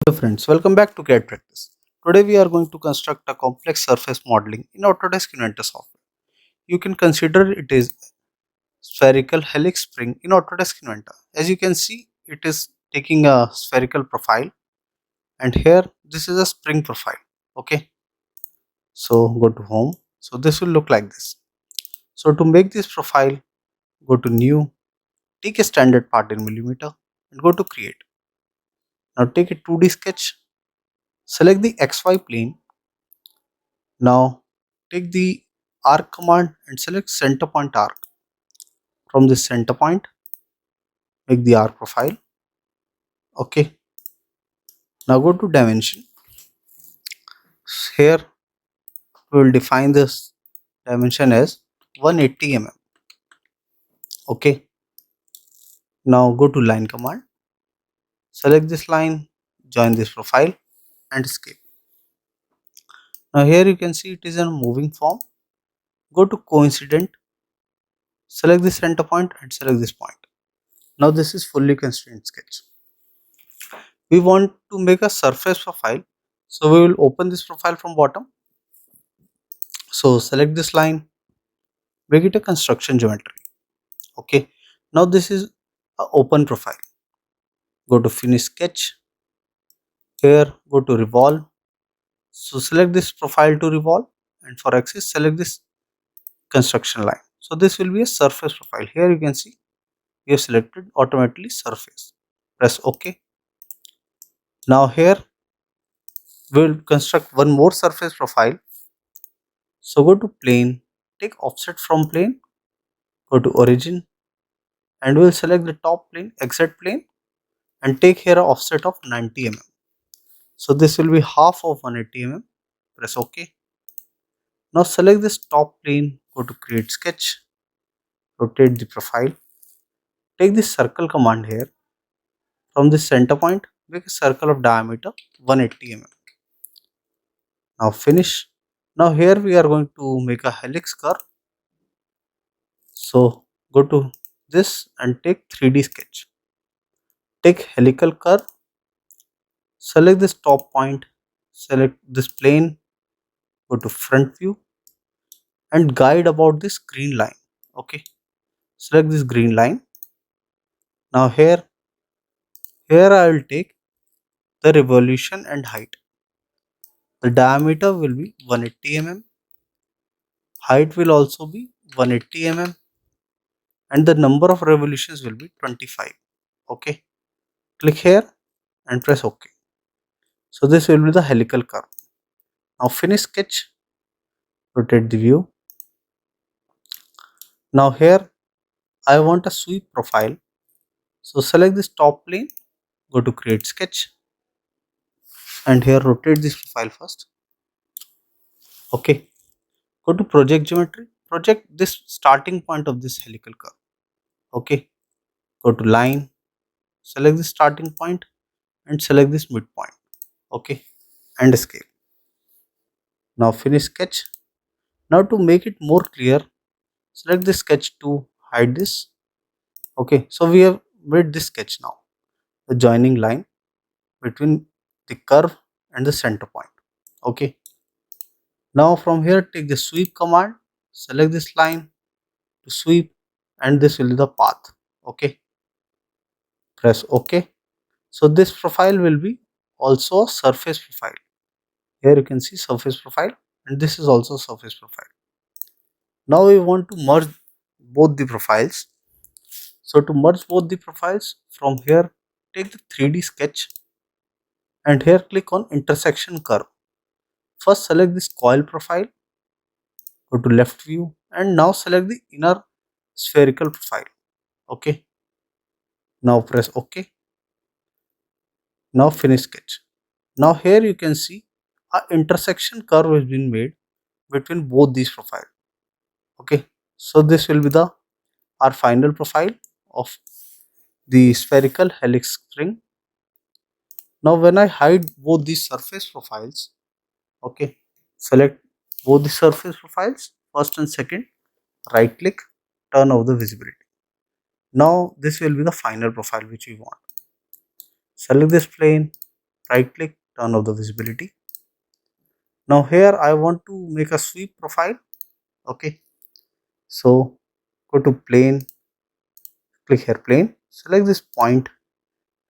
Hello friends, welcome back to CAD Practice. Today we are going to construct a complex surface modeling in Autodesk Inventor software. You can consider it is spherical helix spring in Autodesk Inventor. As you can see, it is taking a spherical profile, and here this is a spring profile. Okay, so go to home. So this will look like this. So to make this profile, go to new, take a standard part in millimeter and go to create. Now take a 2D sketch, select the XY plane. Now take the arc command and select center point arc. From this center point, make the arc profile. Okay. Now go to dimension. Here we will define this dimension as 180 mm. Okay. Now go to line command. Select this line, join this profile and escape. Now here you can see it is in a moving form. Go to coincident. Select the center point and select this point. Now this is fully constrained sketch. We want to make a surface profile, so we will open this profile from bottom. So select this line, make it a construction geometry. Okay, now this is a open profile. Go to finish sketch. Here go to revolve. So select this profile to revolve, and for axis select this construction line. So this will be a surface profile. Here you can see we have selected automatically surface. Press OK. Now here we will construct one more surface profile. So go to plane, take offset from plane, go to origin, and we will select the top plane, exit plane, and take here a offset of 90 mm. So this will be half of 180 mm. Press OK. Now select this top plane, go to create sketch, rotate the profile, take this circle command here. From this center point, make a circle of diameter 180 mm. Now finish. Now here we are going to make a helix curve. So go to this and take 3D sketch. Take helical curve, select this top point, select this plane, go to front view and guide about this green line. Okay, select this green line. Now here I will take the revolution and height. The diameter will be 180 mm, height will also be 180 mm, and the number of revolutions will be 25. Okay, click here and press OK. So this will be the helical curve. Now finish sketch, rotate the view. Now here I want a sweep profile. So select this top plane, go to create sketch, and here rotate this profile first. Okay, go to project geometry, project this starting point of this helical curve. Okay, go to line, select the starting point and select this midpoint. Okay, and escape. Now finish sketch. Now to make it more clear, select the sketch to hide this. Okay, so we have made this sketch now, the joining line between the curve and the center point. Okay, now from here take the sweep command, select this line to sweep, and this will be the path. Okay, press OK. So this profile will be also a surface profile. Here you can see surface profile, and this is also surface profile. Now we want to merge both the profiles. So to merge both the profiles, from here take the 3D sketch and here click on intersection curve. First select this coil profile, go to left view, and now select the inner spherical profile. Okay, now press OK. Now finish sketch. Now here you can see a intersection curve has been made between both these profiles. Okay, so this will be the our final profile of the spherical helix string. Now when I hide both these surface profiles, okay, select both the surface profiles, first and second, right click, turn off the visibility. Now this will be the final profile which we want. Select this plane, right click, turn off the visibility. Now here I want to make a sweep profile. Okay, so go to plane, click here plane, select this point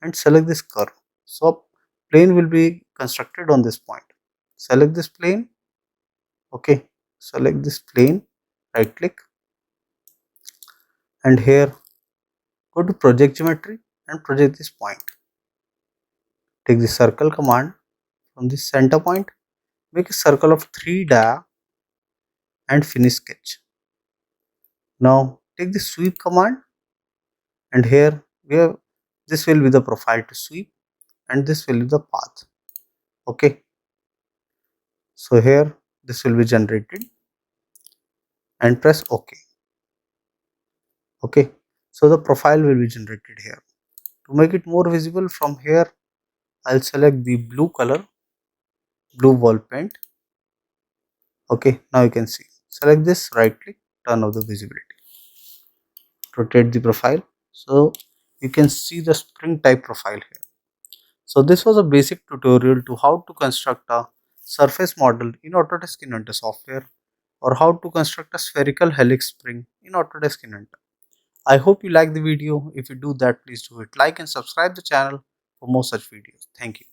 and select this curve. So plane will be constructed on this point. Select this plane. Okay, select this plane, right click, and here go to project geometry and project this point. Take the circle command from this center point, make a circle of 3 dia and finish sketch. Now take the sweep command, and here we have, this will be the profile to sweep and this will be the path. Okay, so here this will be generated and press OK. Okay, so the profile will be generated here. To make it more visible, from here I'll select the blue color, blue wall paint. Okay, now you can see, select this, right click, turn off the visibility, rotate the profile, so you can see the spring type profile here. So this was a basic tutorial to how to construct a surface model in Autodesk Inventor software, or how to construct a spherical helix spring in Autodesk Inventor. I hope you like the video. If you do that, please do it like and subscribe the channel for more such videos. Thank you.